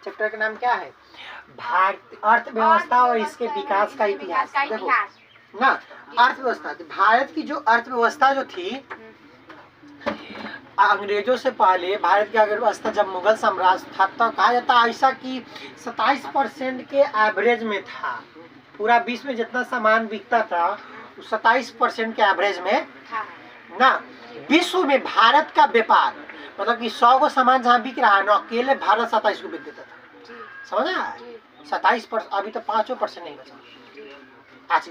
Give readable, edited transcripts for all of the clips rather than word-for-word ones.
Chapter का नाम क्या है? भारत अर्थव्यवस्था और इसके विकास का इतिहास। देखो ना, अर्थव्यवस्था, भारत की जो अर्थव्यवस्था जो थी, अंग्रेजों से पहले भारत की अर्थव्यवस्था जब मुगल साम्राज्य था तो कहा जाता है ऐसा कि 27% के एवरेज में था। पूरा विश्व में जितना सामान बिकता था 27% के एवरेज में ना। विश्व में भारत का व्यापार मतलब कि 100 को सामान जहाँ बिक रहा है ना, अकेले भारत 27 को बिक देता था। समझ रहा है? 27%, अभी तो 5% नहीं बचा। आज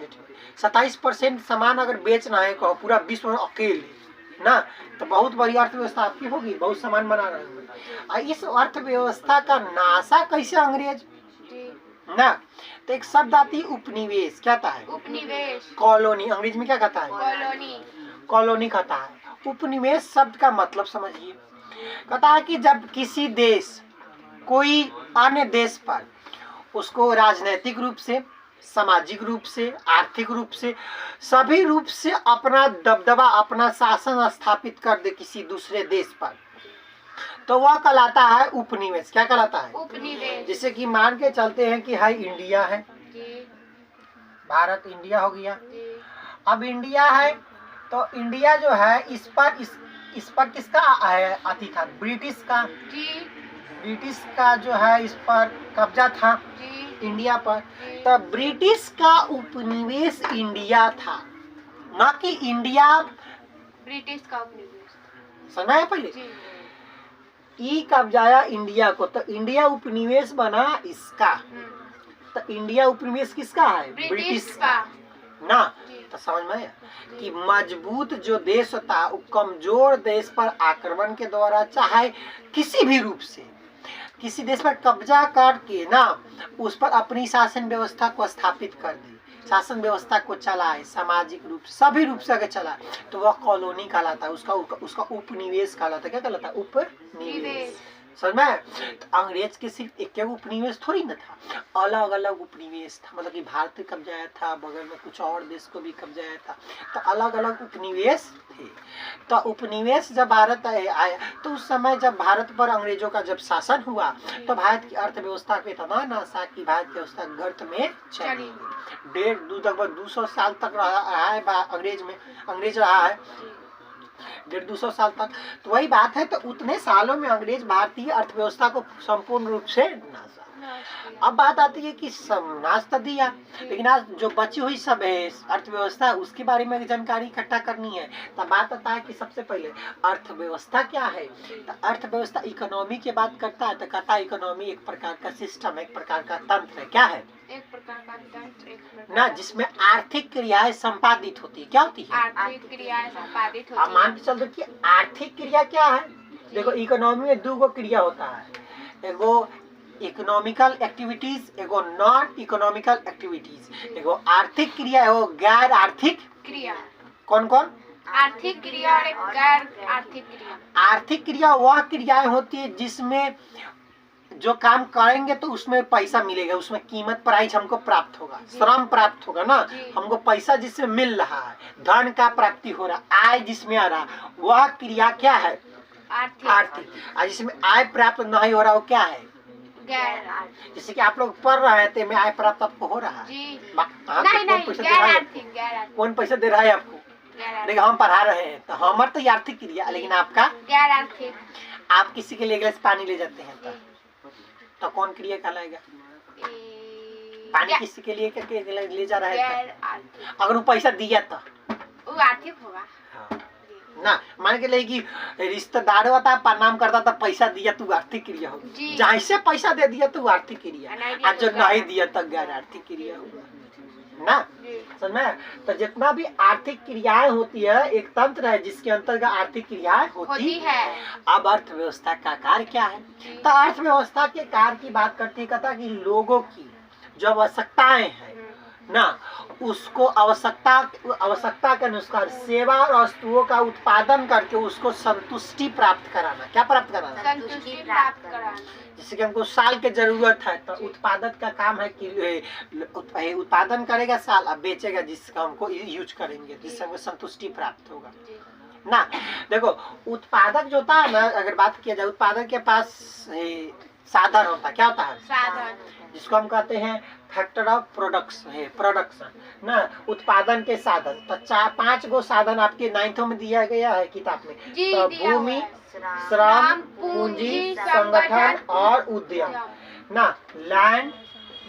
27% सामान अगर बेचना है कहो पूरा विश्व में अकेले ना, तो बहुत बड़ी अर्थव्यवस्था आपकी होगी, बहुत सामान बना रहे होंगे। इस अर्थव्यवस्था का नासा कैसे अंग्रेज ना, तो एक शब्द आती है उपनिवेश। क्या था है? उपनिवेश। कॉलोनी, अंग्रेजी में क्या कहता है? कॉलोनी। कॉलोनी कहता है। उपनिवेश शब्द का मतलब समझिए, कहता है कि जब किसी देश कोई अन्य देश पर उसको राजनीतिक रूप से, सामाजिक रूप से, आर्थिक रूप से, सभी रूप से अपना दबदबा, अपना शासन स्थापित कर दे किसी दूसरे देश पर, तो वह कहलाता है उपनिवेश। क्या कहलाता है? उपनिवेश। जैसे कि मान के चलते हैं कि हाई इंडिया है, भारत इंडिया हो गया। अब इंडिया है तो इंडिया जो है इस पर किसका अति था? ब्रिटिश का। ब्रिटिश का जो है इस पर कब्जा था इंडिया पर। तो ब्रिटिश का उपनिवेश इंडिया था, ना कि इंडिया ब्रिटिश का उपनिवेश। सुना है पहले? ई कब्जाया इंडिया को, तो इंडिया उपनिवेश बना इसका। तो इंडिया उपनिवेश किसका है? ब्रिटिश का ना। तो समझ में आया कि मजबूत जो देश था वो कमजोर देश पर आक्रमण के द्वारा चाहे किसी भी रूप से किसी देश पर कब्जा करके ना उस पर अपनी शासन व्यवस्था को स्थापित कर दे, शासन व्यवस्था को चलाए, सामाजिक रूप सभी रूप से अगर चलाए, तो वह कॉलोनी कहलाता है, उसका उपनिवेश कहलाता है। क्या कहलाता है? उपनिवेश। समझ में? तो अंग्रेज के सिर्फ एक उपनिवेश थोड़ी न था, अलग अलग उपनिवेश था। मतलब कि भारत को कब्जाया था, बगल में कुछ और देश को भी कब्जाया था, तो अलग अलग उपनिवेश थे। तो उपनिवेश जब भारत आया तो उस समय जब भारत पर अंग्रेजों का जब शासन हुआ तो भारत की अर्थव्यवस्था पे इतना नासा कि भारत की व्यवस्था गर्त में चली। 200 साल तक रहा है अंग्रेज रहा है, 150-200 साल तक। तो वही बात है, तो उतने सालों में अंग्रेज भारतीय अर्थव्यवस्था को संपूर्ण रूप से नासा। अब बात आती है कि नाश तो दिया, लेकिन आज जो बची हुई सब अर्थव्यवस्था उसके बारे में जानकारी इकट्ठा करनी है। तो बात आता है कि सबसे पहले अर्थव्यवस्था क्या है। तो अर्थव्यवस्था इकोनॉमी की बात करता है तो कहता है इकोनॉमी एक प्रकार का सिस्टम, एक प्रकार का तंत्र है। क्या है? एक प्रकार का तंत्र ना, जिसमें आर्थिक क्रियाएं संपादित होती है। क्या होती है? आर्थिक क्रियाएं संपादित होती है। अब मान के चलते कि आर्थिक क्रिया क्या है। देखो इकोनॉमी में 2 क्रिया होता है, एगो इकोनॉमिकल एक्टिविटीज, एगो नॉन इकोनॉमिकल एक्टिविटीज। एगो आर्थिक क्रिया, एगो गैर आर्थिक क्रिया। कौन कौन? आर्थिक क्रिया और एक गैर आर्थिक क्रिया। आर्थिक क्रिया वह क्रियाएं होती है जिसमें जो काम करेंगे तो उसमें पैसा मिलेगा, उसमें कीमत प्राइस हमको प्राप्त होगा, श्रम प्राप्त होगा ना, हमको पैसा जिसमें मिल रहा है, धन का प्राप्ति हो रहा, आय जिसमें आ रहा, वह क्रिया क्या है? आर्थिक। और जिसमें आय प्राप्त नहीं हो रहा वो क्या है? गैर। जैसे कि आप लोग पढ़ रहे थे, मैं आय प्राप्त आपको हो रहा है? कौन पैसा दे रहा है आपको? देखिए हम पढ़ा रहे हैं तो हमारे तो आर्थिक क्रिया, लेकिन आपका गैर आर्थिक। आप किसी के लिए गिलास पानी ले जाते हैं तो कौन क्रिया कहलाएगा? पानी किसी के लिए ले जा रहा है अगर वो पैसा दिया तो वो आर्थिक होगा। ना मान के लिए कि रिश्तेदार होता प्रणाम करता था, पैसा दिया तो आर्थिक क्रिया होगी। जैसे पैसा दे दिया तो आर्थिक क्रिया, और जो नहीं दिया तो गैर आर्थिक क्रिया होगा ना। समझ में? तो जितना भी आर्थिक क्रियाएं होती है एक तंत्र है जिसके अंतर्गत आर्थिक क्रियाएं होती है। अब अर्थव्यवस्था का कार्य क्या है? तो अर्थव्यवस्था के कार्य की बात करते कहता कि लोगों की जो आवश्यकताएं हैं ना, उसको आवश्यकता के अनुसार सेवा और वस्तुओं का उत्पादन करके उसको संतुष्टि प्राप्त कराना। क्या प्राप्त कराना? संतुष्टि प्राप्त कराना। जैसे कि हमको साल की जरूरत है तो उत्पादक का काम है कि उत्पादन करेगा साल, अब बेचेगा जिसका हमको यूज करेंगे, जिससे हमको संतुष्टि प्राप्त होगा ना। देखो उत्पादक जो होता है ना, अगर बात किया जाए उत्पादक के पास साधन होता है। क्या होता है? साधन। जिसको हम कहते हैं फैक्टर ऑफ प्रोडक्शन ना, उत्पादन के साधन। तो 5 गो साधन आपके 9th में दिया गया है किताब में। जी, तो दिया हुआ भूमि, है। श्रम, पूंजी, संगठन और उद्यम ना। लैंड,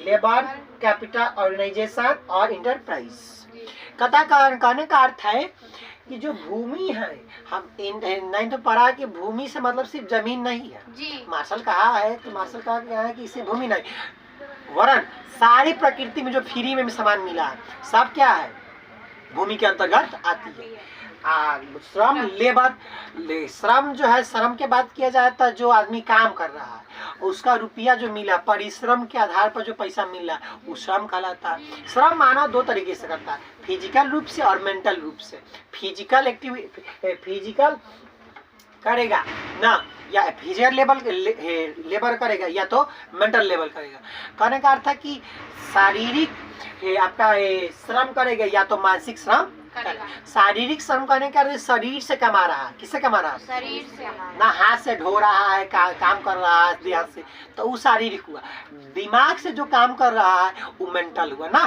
लेबर, कैपिटल, ऑर्गेनाइजेशन और इंटरप्राइज। कथा कहने का अर्थ है कि जो भूमि है, हम 9th में पढ़ा कि भूमि से मतलब सिर्फ जमीन नहीं है। जी। मार्शल कहा है कि मार्शल कहा गया है कि इसे भूमि नहीं, वरन सारी प्रकृति में जो फ्री में सामान मिला है सब क्या है? भूमि के अंतर्गत आती है। श्रम, लेबर, श्रम जो है, श्रम के बात किया जाए तो जो आदमी काम कर रहा है उसका रुपया जो मिला, परिश्रम के आधार पर जो पैसा मिला वो श्रम कहलाता है। श्रम मानव 2 तरीके से करता है, फिजिकल रूप से और मेंटल रूप से। फिजिकल करेगा ना, या फिजिकल लेबर करेगा या तो मेंटल लेबर करेगा। कहने का अर्थ है कि शारीरिक आपका श्रम करेगा या तो मानसिक श्रम करेगा। शारीरिक श्रम करने का अर्थ शरीर से कमा रहा है। किससे कमा रहा है? शरीर से। ना हाथ से ढो रहा है, काम कर रहा है देह से, तो वो शारीरिक हुआ। दिमाग से जो काम कर रहा है वो मेंटल हुआ ना।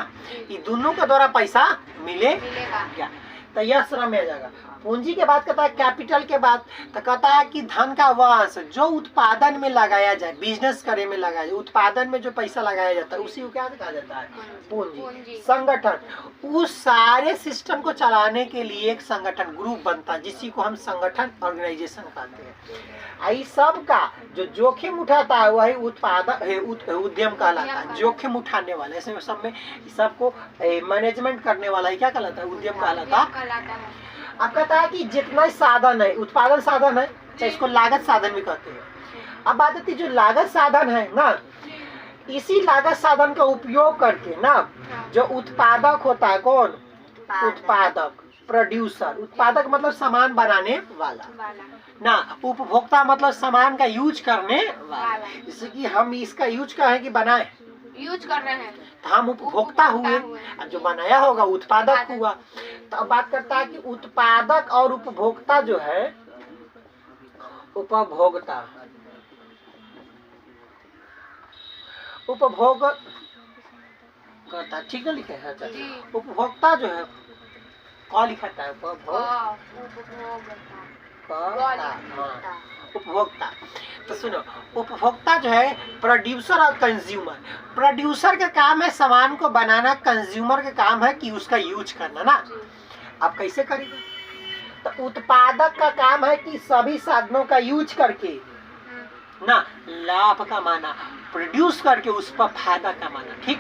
ये दोनों के द्वारा पैसा मिलेगा क्या, तो यह श्रम में आ जाएगा। पूंजी के बाद कहता है कैपिटल के बाद, तो कहता है कि धन का वह अंश जो उत्पादन में लगाया जाए, बिजनेस करे में लगाया जाए, उत्पादन में जो पैसा लगाया जाता है उसी को क्या कहा जाता है? पूंजी। संगठन, उस सारे सिस्टम को चलाने के लिए एक संगठन, ग्रुप बनता है जिसी को हम संगठन, ऑर्गेनाइजेशन कहते हैं। इस सब का जो जोखिम उठाता है वही उद्यम कहलाता है। जोखिम उठाने वाला, ऐसे सब में सबको मैनेजमेंट करने वाला ही क्या कहलाता है? उद्यम कहलाता है। अब कहता है कि जितना साधन है, उत्पादन साधन है, चाहे इसको लागत साधन भी कहते हैं। अब बात आती है जो लागत साधन है ना, इसी लागत साधन का उपयोग करके ना जो उत्पादक होता है, कौन? उत्पादक, प्रोड्यूसर। उत्पादक मतलब सामान बनाने वाला ना, उपभोक्ता मतलब सामान का यूज करने वाला। जैसे कि हम इसका यूज करें कि बनाए, यूज कर रहे हैं, तो हम उपभोक्ता हुए, जो बनाया होगा उत्पादक हुआ। तो अब बात करता है कि उत्पादक और उपभोक्ता जो है, उपभोक्ता उपभोग करता, ठीक है लिखे है? उपभोक्ता जो है क्या लिखा है? उपभोक्ता। तो सुनो, उपभोक्ता जो है प्रोड्यूसर और कंज्यूमर। प्रोड्यूसर का काम है सामान को बनाना, कंज्यूमर का काम है कि उसका यूज करना ना। अब कैसे करेंगे? तो उत्पादक का काम है कि सभी साधनों का यूज करके ना लाभ कमाना, प्रोड्यूस करके उस पर फायदा कमाना। ठीक।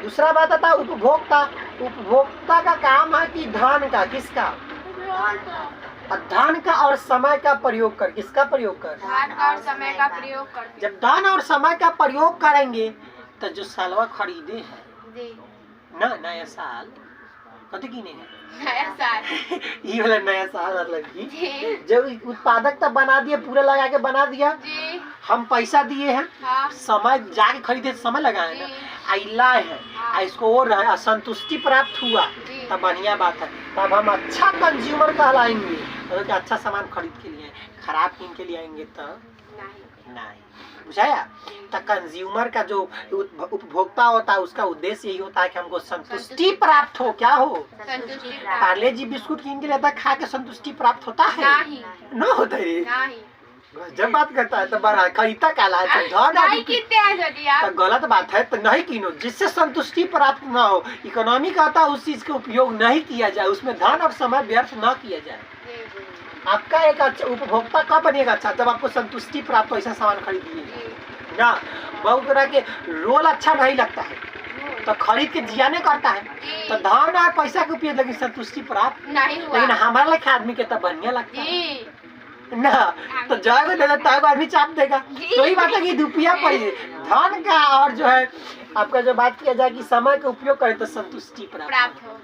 दूसरा बात आता है उपभोक्ता। उपभोक्ता का काम है कि धन का, किसका? धन का और समय का प्रयोग कर, किसका प्रयोग कर? धन और समय का प्रयोग कर। जब धन और समय का प्रयोग करेंगे तो जो सालवा खरीदे हैं ना, नया साल कथी की नहीं है? नया साल। ये वाला नया साल मतलब कि जब उत्पादक तब बना दिया, पूरा लगा के बना दिया, हम पैसा दिए हैं, हाँ। समय जाके खरीदे, समय लगाए ना, आइला है, हाँ। इसको और संतुष्टि प्राप्त हुआ तब बढ़िया बात है, तब हम अच्छा कंज्यूमर कहलाएंगे। तो अच्छा सामान खरीद के लिए, खराब किन के लिए आएंगे तो नहीं। बुझाया? तो कंज्यूमर का जो उपभोक्ता होता है उसका उद्देश्य यही होता है कि हमको संतुष्टि प्राप्त हो। क्या हो? पार्ले जी बिस्कुट किन के लेता, खा के संतुष्टि प्राप्त होता है? न होता है। जब बात करता है तो बड़ा खरीदा काला है, तो गलत बात है, तो नहीं किनो जिससे संतुष्टि प्राप्त ना हो। इकोनॉमी कहता है उस चीज का उपयोग नहीं किया जाए, उसमें धन और समय व्यर्थ न किया जाए। आपका एक अच्छा उपभोक्ता कब बनेगा? अच्छा जब आपको संतुष्टि प्राप्त हो, ऐसा सामान खरीदिए ना। बहुत तरह के रोल अच्छा नहीं लगता है तो खरीद के जियाने करता है, तो धन और पैसा के उपयोग, लेकिन संतुष्टि प्राप्त नहीं हुआ। लेकिन हमारे लेखा आदमी के तो बढ़िया लगता है ना, तो जाएगा दे देता है, आदमी चाप देगा। तो ही बात है कि रुपया पैसे, धन का और जो है आपका जो बात किया जाए कि समय का उपयोग करें तो संतुष्टि प्राप्त हो।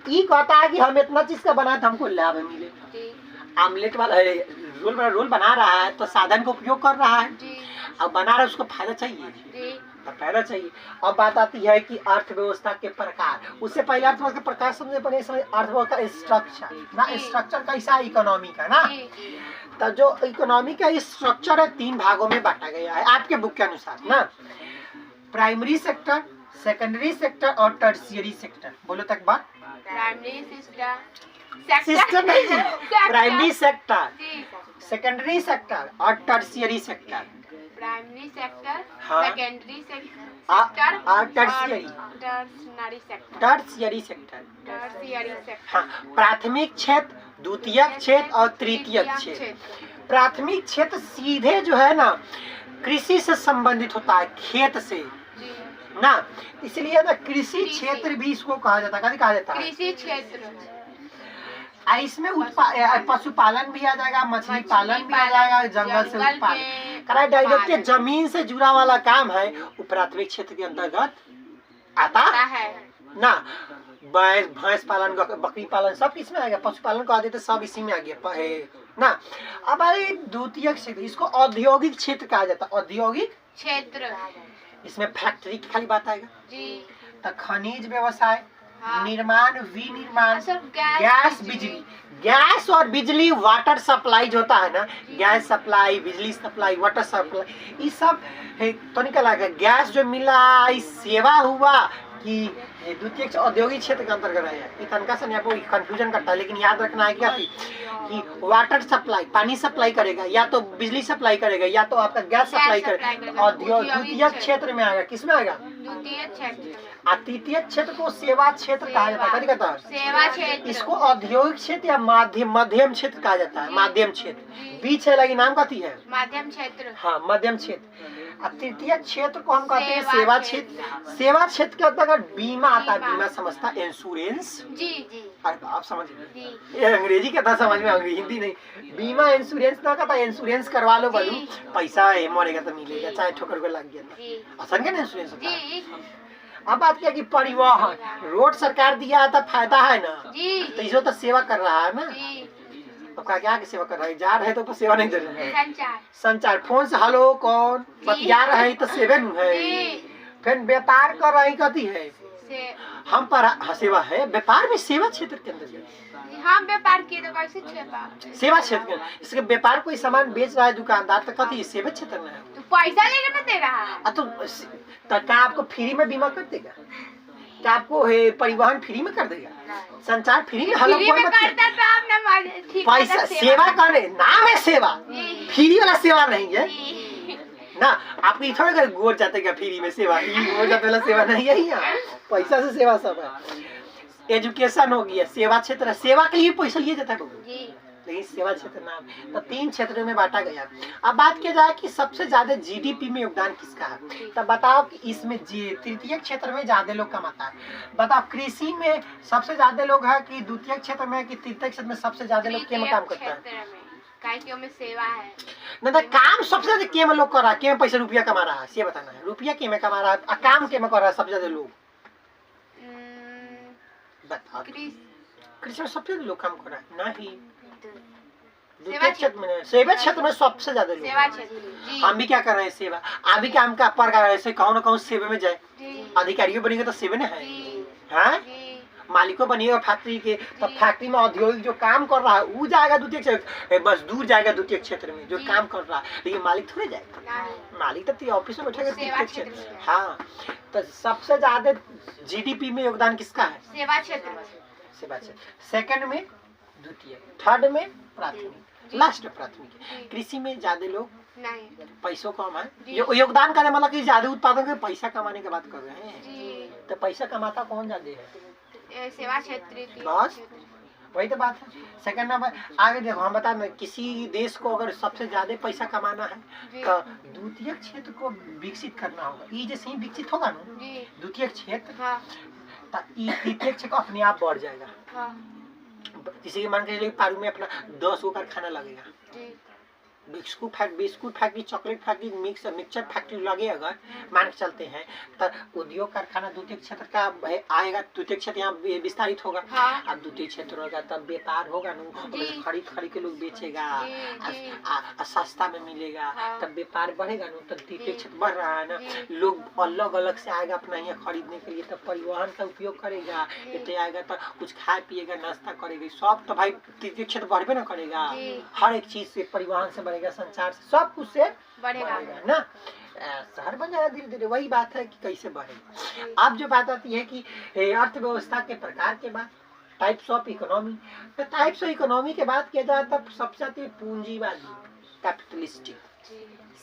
ये कहता है कि हम इतना चीज का बनाए तो हमको लाभ मिले। आमलेट वाला रोल बना रहा है तो साधन का उपयोग कर रहा है, अब बना रहा है उसको फायदा चाहिए, तो पहला चाहिए। अब बात आती है कि अर्थव्यवस्था के प्रकार। उससे पहले अर्थव्यवस्था के प्रकार समझे पहले अर्थव्यवस्था स्ट्रक्चर ना, स्ट्रक्चर कैसा है इकोनॉमी का ना। तो जो इकोनॉमी का स्ट्रक्चर है 3 भागों में बांटा गया है आपके बुक के अनुसार ना। प्राइमरी सेक्टर, सेकेंडरी सेक्टर और टर्शियरी सेक्टर। बोलो तक बात। प्राइमरी सिस्टम नहीं, प्राइमरी सेक्टर, जी, सेकेंडरी सेक्टर और टर्शियरी सेक्टर। प्राइमरी सेक्टर, हाँ। सेकेंडरी और sector tertiary, tertiary sector, tertiary sector. Tertiary sector. हाँ, प्राथमिक क्षेत्र, द्वितीयक क्षेत्र और तृतीयक क्षेत्र। प्राथमिक क्षेत्र सीधे जो है ना कृषि से संबंधित होता है, खेत से जी, ना, इसलिए ना कृषि क्षेत्र भी इसको कहा जाता है। कहा जाता है कृषि क्षेत्र। इसमें पशुपालन भी आ जाएगा, मछली पालन भी आ जाएगा, जंगल से उत्पादन करा। डायरेक्ट जमीन से जुड़ा वाला काम है वो प्राथमिक क्षेत्र के अंतर्गत आता है ना। भैंस पालन, बकरी पालन सब इसमें आ गया। पशुपालन को आते थे सब इसी में आ गया है ना। अब द्वितीयक क्षेत्र, इसको औद्योगिक क्षेत्र कहा जाता है। औद्योगिक क्षेत्र, इसमें फैक्ट्री की खाली बात आएगा जी, तो खनिज व्यवसाय, हाँ। निर्माण, विनिर्माण, सब गैस, बिजली। गैस और बिजली, वाटर सप्लाई जो होता है ना, गैस सप्लाई, बिजली सप्लाई, वाटर सप्लाई, ये सब तो निकल आएगा। गैस जो मिला, सेवा हुआ कि द्वितीय औद्योगिक क्षेत्र के अंतर्गत है। तनका से आपको कंफ्यूजन करता है, लेकिन याद रखना है क्या कि वाटर सप्लाई पानी सप्लाई करेगा, या तो बिजली सप्लाई करेगा, या तो आपका गैस सप्लाई करेगा। औद्योगिक क्षेत्र में आएगा। किसमें आएगा? द्वितीय क्षेत्र। तृतीय क्षेत्र को सेवा क्षेत्र कहा जाता है। कहता है सेवा क्षेत्र। इसको औद्योगिक क्षेत्र या मध्यम क्षेत्र कहा जाता है। माध्यम क्षेत्र बीच है, लेकिन नाम कथी है? माध्यम क्षेत्र। हाँ, मध्यम क्षेत्र। तृतीय क्षेत्र को हम कहते हैं सेवा क्षेत्र। सेवा क्षेत्र के अंतर्गत बीमा आता है। बीमा समझता है इंश्योरेंस। जी जी अरे आप समझ गए, जी, ये अंग्रेजी कहता समझ में, अंग्रेजी हिंदी नहीं। बीमा इंश्योरेंस ना कहता, इंश्योरेंस करवा लो बोलू, पैसा है मरेगा तो मिलेगा, चाहे ठोकर को लग गया जी, असन के इंश्योरेंस होता है। जी, अब बात क्या कि परिवहन, रोड सरकार दिया है तो फायदा है ना, जी, तो इसको तो सेवा कर रहा है ना। जी, अब क्या की सेवा कर रहा है? जा रहे तो सेवा नहीं दे रहे हैं। संचार। संचार, फोन से हेलो कौन बतिया रहे हैं तो सेवा नहीं है। जी, फिर व्यापार कर रहे कथी है? से हम पर सेवा है। व्यापार भी सेवा क्षेत्र के अंदर, हम व्यापार किए तो कैसे सेवा क्षेत्र के अंदर। इसके व्यापार कोई सामान बेच रहा है दुकानदार तो कथी सेवा क्षेत्र में है। तो पैसा लेकर ना दे रहा है। तो क्या आपको फ्री में बीमा कर देगा? क्या आपको परिवहन फ्री में कर देगा? संचार फ्री में? हेलो फ्री में करता तो आप ना माने, ठीक है, पैसा सेवा करने नाम है सेवा, फ्री वाला सेवा नहीं है ना। आपको थोड़ा कर गोर जाते क्या फ्री में सेवा? ये गोर जाते वाला सेवा नहीं है यहाँ, पैसा से सेवा सब है। एजुकेशन हो गया, सेवा क्षेत्र, सेवा के लिए पैसा लिए जाता है जी, लेकिन सेवा क्षेत्र नाम। तो 3 क्षेत्रों में बांटा गया। अब बात किया जाए कि सबसे ज्यादा जीडीपी में योगदान किसका है, तब बताओ कि इसमें तृतीय क्षेत्र में ज्यादा लोग कमाता है। बताओ कृषि में सबसे ज्यादा लोग है कि द्वितीय क्षेत्र में, कि तृतीय क्षेत्र में सबसे ज्यादा लोग क्या काम करता है? काहे में सेवा है ना। तो काम सबसे ज्यादा के में लोग कर रहा है, के में पैसा रुपया कमा रहा है, ये बताना है। रुपया के में कमा रहा है, काम के में कर रहा है सबसे ज्यादा लोग? बताओ। कृषि में सबसे ज्यादा लोग काम कर रहा है नहीं, द्वितीय क्षेत्र में, सेवा क्षेत्र में सबसे ज्यादा लोग। सेवा क्षेत्र। हम भी क्या कर रहे हैं? सेवा। अभी क्या हम का पर कर रहे हैं? कौन न कौन सेवा में जाए, अधिकारियों बनेंगे तो सेवा नहीं है, हैं? मालिकों बनिएगा फैक्ट्री के, तो फैक्ट्री में औद्योगिक जो काम कर रहा है वो जाएगा द्वितीय क्षेत्र, मजदूर जाएगा द्वितीय क्षेत्र में जो काम कर रहा है, लेकिन मालिक थोड़े जाएगा। मालिक तो ऑफिस में बैठेगा द्वितीय क्षेत्र। हाँ, तो सबसे ज्यादा जीडीपी में योगदान किसका है? सेवा क्षेत्र। सेवा क्षेत्र। सेकंड में द्वितीय, थर्ड में प्राथमिक, लास्ट प्राथमिक। कृषि में ज्यादा लोग नहीं, पैसों कम है। योगदान करने मतलब कि ज्यादा उत्पादन के पैसा कमाने की बात कर रहे हैं। तो पैसा कमाता कौन ज्यादा है? सेवा क्षेत्र। बस वही तो बात है। सेकंड नंबर आगे देखो, हम बता दें किसी देश को अगर सबसे ज्यादा पैसा कमाना है तो द्वितीय क्षेत्र को विकसित करना होगा। ये जैसे ही विकसित होगा ना द्वितीय क्षेत्र, तो तृतीय क्षेत्र अपने आप बढ़ जाएगा। किसी के मान के पारू में अपना 10 गो कारखाना लगेगा, biscuit factory, chocolate factory, mixture factory लगे अगर मान के चलते हैं तो उद्योग कारखाना द्वितीय क्षेत्र का आएगा, द्वितीय क्षेत्र यहाँ विस्तारित होगा। हाँ। अब द्वितीय क्षेत्र होगा तब व्यापार होगा ना, जी। खरीद के लोग बेचेगा, जी। सस्ता में मिलेगा, हाँ। तब व्यापार बढ़ेगा ना, तब द्वितीय जी। क्षेत्र बढ़ रहा है ना, जी। लोग अलग अलग से आएगा अपना यहाँ खरीदने के लिए, तब परिवहन का उपयोग करेगा, जी। इतने आएगा तो कुछ खाए पिएगा, नाश्ता करेगा, सब तो भाई तृतीय क्षेत्र बढ़बे ना करेगा। जी। हर एक चीज से, परिवहन से बढ़ेगा, संचार से, सब कुछ से बढ़ेगा ना। शहर बन जाएगा धीरे धीरे। वही बात है कि कैसे बढ़ेगा। अब जो बात आती है कि अर्थव्यवस्था के प्रकार के बाद टाइप्स ऑफ इकोनॉमी, तो टाइप्स ऑफ इकोनॉमी के बात किया जाए तब सबसे आती है पूंजीवादी कैपिटलिस्टिक,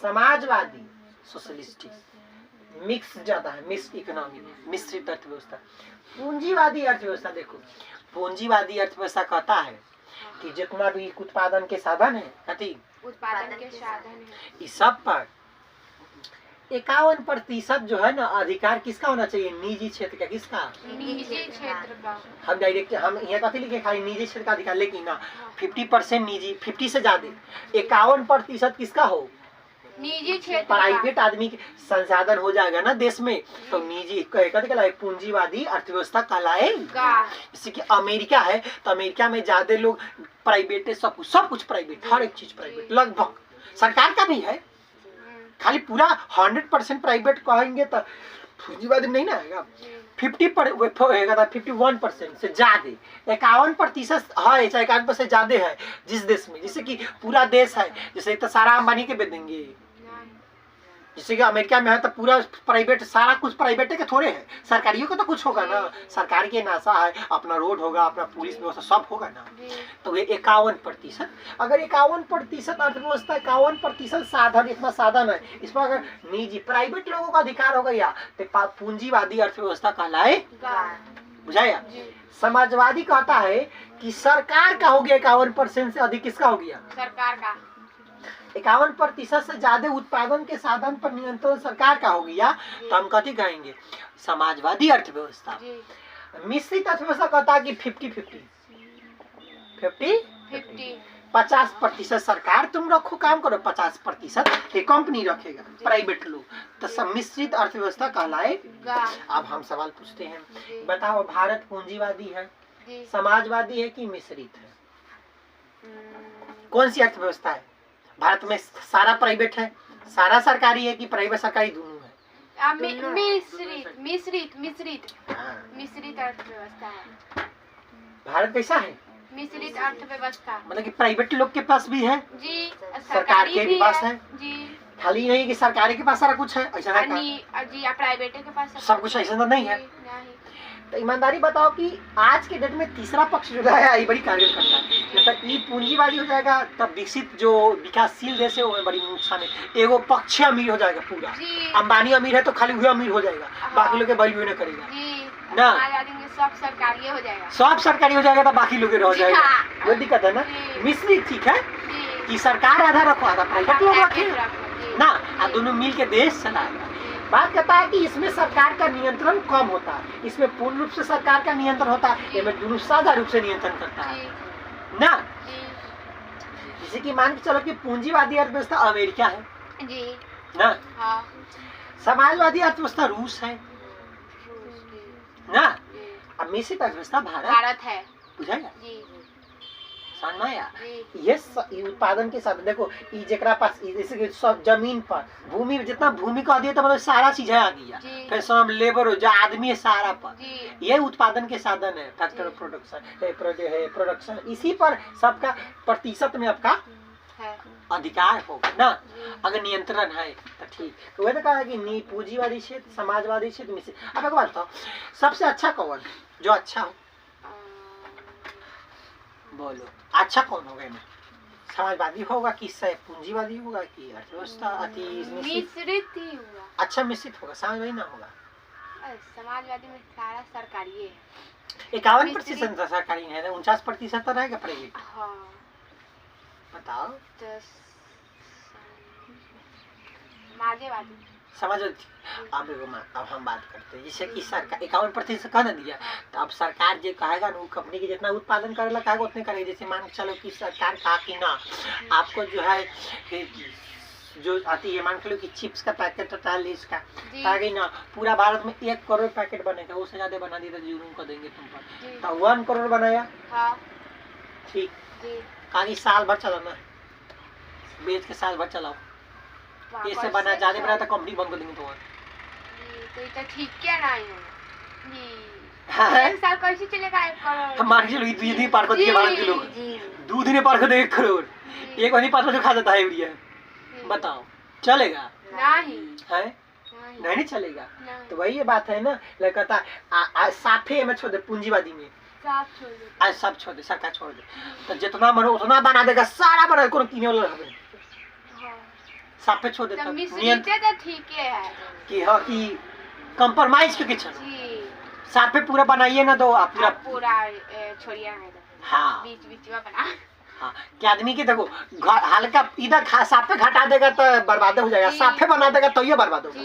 समाजवादी सोशलिस्टिक, मिक्स जाता है, मिक्स इकोनॉमी, मिश्रित अर्थव्यवस्था। पूंजीवादी अर्थव्यवस्था देखो, पूंजीवादी अर्थव्यवस्था कहता है कि जितना भी उत्पादन के साधन है, कथी उत्पादन के साधन है, इस सब पर 51% जो है ना अधिकार किसका होना चाहिए? निजी क्षेत्र का। किसका? निजी क्षेत्र का। हम डायरेक्ट हम यहाँ कथी लिखे खाली निजी क्षेत्र का अधिकार, लेकिन ना 50% निजी, 50 से ज्यादा 51% किसका हो? निजी क्षेत्र प्राइवेट आदमी के संसाधन हो जाएगा ना देश में, तो निजी कहते कहलाए पूंजीवादी अर्थव्यवस्था कहलाएगा। जैसे कि अमेरिका है तो अमेरिका में ज्यादा लोग प्राइवेट है, सब कुछ प्राइवेट, हर एक चीज प्राइवेट, लगभग सरकार का भी है, खाली पूरा 100% प्राइवेट कहेंगे तो पूंजीवादी नहीं ना आएगा। 51% से ज्यादा, 51% है, चाहे 51% से ज्यादा है जिस देश में, जैसे कि पूरा देश है, जैसे तो सारा अंबानी के बेच देंगे, जैसे कि अमेरिका में है तो पूरा प्राइवेट, सारा कुछ प्राइवेट के थोड़े है, सरकारियों का तो कुछ होगा ना, सरकार के नासा है, अपना रोड होगा, अपना पुलिस व्यवस्था सब होगा ना। तो ये 51%, अगर 51% अर्थव्यवस्था, 51% साधन, इतना साधन है, इसमें अगर निजी प्राइवेट लोगों का अधिकार हो गया तो पूंजीवादी अर्थव्यवस्था कहलाएगा। बुझाया? समाजवादी कहता है कि सरकार का हो गया 51% से अधिक, किसका हो गया? सरकार का। 51% से ज्यादा उत्पादन के साधन पर नियंत्रण सरकार का हो गया, तो हम कथी कहेंगे? समाजवादी अर्थव्यवस्था। मिश्रित अर्थव्यवस्था कहता है कि 50-50, 50% सरकार तुम रखो, काम करो, 50% ये कंपनी रखेगा, प्राइवेट लोग, तो सम्मिश्रित अर्थव्यवस्था कहलाएगा। अब हम सवाल पूछते हैं, बताओ भारत पूंजीवादी है, समाजवादी है कि मिश्रित है? कौन सी अर्थव्यवस्था है? भारत में सारा प्राइवेट है, सारा सरकारी है कि प्राइवेट सरकारी दोनों है? मिश्रित अर्थव्यवस्था है। भारत कैसा है? मिश्रित अर्थव्यवस्था, मतलब कि प्राइवेट लोग के पास भी है जी, सरकार के भी पास है जी, खाली नहीं कि सरकारी के पास सारा कुछ है, ऐसा नहीं जी, प्राइवेट के पास सब कुछ ऐसा नहीं है। तो ईमानदारी बताओ कि आज के डेट में तीसरा पक्ष जो है ये बड़ी कार्य करता है, मतलब ये पूंजीवादी हो जाएगा तब विकसित जो विकासशील देश है वो बड़ी नुकसान है। एगो पक्ष अमीर हो जाएगा पूरा, अंबानी अमीर है तो खाली वही अमीर हो जाएगा, बाकी लोग वैल्यू नहीं करेगा ना, सब सरकारी हो जाएगा, सब सरकारी हो जाएगा तो बाकी लोग रह जाएगा। वो दिक्कत है ना। मिश्रित ठीक है कि सरकार आधा रखो, आधा प्राइवेट लोग रखे ना, और दोनों मिल के देश चलाएगा। बात करता है कि इसमें सरकार का नियंत्रण कम होता है, इसमें पूर्ण रूप से सरकार का नियंत्रण होता है, इसमें दोनों साझा रूप से नियंत्रण करता है ना। जैसे कि मान के चलो कि पूंजीवादी अर्थव्यवस्था अमेरिका है जी ना, हाँ, समाजवादी अर्थव्यवस्था रूस है ना, अब मिश्रित अर्थव्यवस्था भारत है। बुझाएगा? जी समझ में आया? ये उत्पादन के साथ देखो, ई जेकरा पास जैसे कि सब जमीन पर भूमि, जितना भूमि का दिया तो मतलब सारा चीज है आ गया, फिर सब लेबर हो जो आदमी है सारा पर, ये उत्पादन के साधन है, फैक्टर प्रोडक्शन, इसी पर सबका प्रतिशत में आपका अधिकार होगा ना, अगर नियंत्रण है तो ठीक। तो वही तो कहा कि पूंजीवादी क्षेत्र, समाजवादी क्षेत्र, मिश्रित। अब एक बात बताओ, सबसे अच्छा कौन जो अच्छा हो? बोलो अच्छा कौन होगा इनमें? समाजवादी होगा कि पूंजीवादी होगा कि अर्थव्यवस्था मिश्रित ही होगा? अच्छा मिश्रित होगा, समाजवादी ना होगा। समाजवादी में सारा सरकारी है, 51% सरकारी है, 49% तो रहेगा प्राइवेट। हाँ बताओ। समाजवादी समझ। अब एगो अब हम बात करते हैं जैसे कि सरकार 51% कह ना दिया, तो अब सरकार जो कहेगा ना, वो कंपनी के जितना उत्पादन करेला कहेगा उतने करेगी। जैसे मान के चलो कि सरकार कहा कि ना आपको जो है जो आती है, मान के लो कि चिप्स का पैकेट होता है लेस का, कहा कि ना पूरा भारत में 1 करोड़ पैकेट बनेगा, उससे ज्यादा बना दिया तो जुर्म कर देंगे तुम पर। तो 1 करोड़ बनाया, ठीक, कहा कि साल भर चलाना, बेच के साल भर चलाओ, इससे बना ज्यादा बना तो कंपनी बंद कर देंगे तुम्हारा। तो ये तो ठीक क्या नहीं है। 1 साल कैसे चलेगा 1 करोड़? मान के लो 2 दिन पार कर दिए भारत के लोग, 2 दिन पार कर दे 1 करोड़, एक वही 5 खा जाता है यूरिया, बताओ चलेगा? नहीं है, नहीं चलेगा। तो वही ये बात है ना, लगता साफे में छोड़ दे, पूंजीवादी में आज सब छोड़ दे, सरकार छोड़ दे, तो जितना मनो उतना बना देगा, सारा बना कोनो किने वाला रहबे, साफे छोड़ देता नियम तो ठीक है कि हाँ कि कंप्रोमाइज करके चलो, साफे पूरा बनाइए ना दो आप पूरा छोड़िए ना, हाँ बीच में बना, हाँ कि आदमी के देखो हल्का इधर साफे घटा देगा तो बर्बाद हो जाएगा, साफे बना देगा तो ये बर्बाद होगा।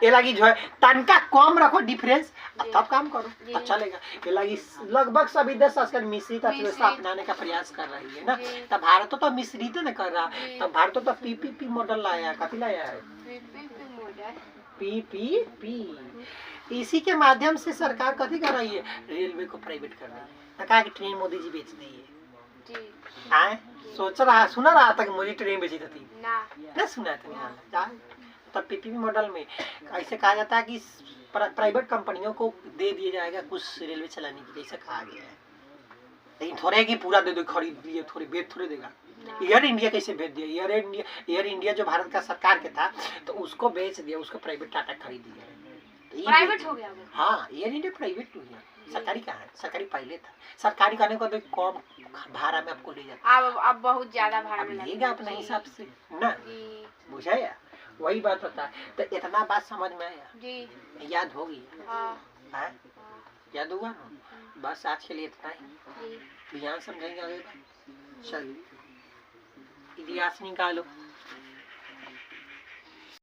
ये लगी जो है तनका कम रखो डिफरेंस, तब काम करो तो चलेगा। ये लगी लगभग सभी देश आजकल मिश्रित अर्थव्यवस्था अपनाने का प्रयास कर रही है ना, तब भारत तो मिश्रित न कर रहा, तब भारत तो पीपीपी मॉडल लाया, कथी लाया है पीपीपी। इसी के माध्यम से सरकार कथी कर रही है, रेलवे को प्राइवेट कर रही है। कहा कि ट्रेन मोदी जी बेच दी है, सोच रहा सुना रहा था कि मोदी ट्रेन बेची थी ना सुना था। तब पीपीपी मॉडल में ऐसे कहा जाता है कि प्राइवेट कंपनियों को दे दिया जाएगा कुछ रेलवे चलाने के लिए, ऐसा कहा गया है। लेकिन थोड़े की पूरा दे दो, खरीद लिए, थोड़ी बेच थोड़े देगा। एयर इंडिया कैसे बेच दिया, एयर इंडिया जो भारत का सरकार के था तो उसको बेच दिया, उसको प्राइवेट टाटा खरीद दिया, प्राइवेट हो गया। हाँ एयर इंडिया प्राइवेट हो गया, सरकारी कहाँ है, सरकारी पहले था, सरकारी करने को तो कम भाड़ा में आपको ले जाता, अब बहुत ज्यादा भाड़ा में लेगा अपने हिसाब से ना, बुझाया वही बात होता है। तो इतना बात समझ में आया जी, याद होगी याद होगा ना। बस आज के लिए इतना ही, ध्यान समझेंगे आगे। चलिए इतिहास निकालो।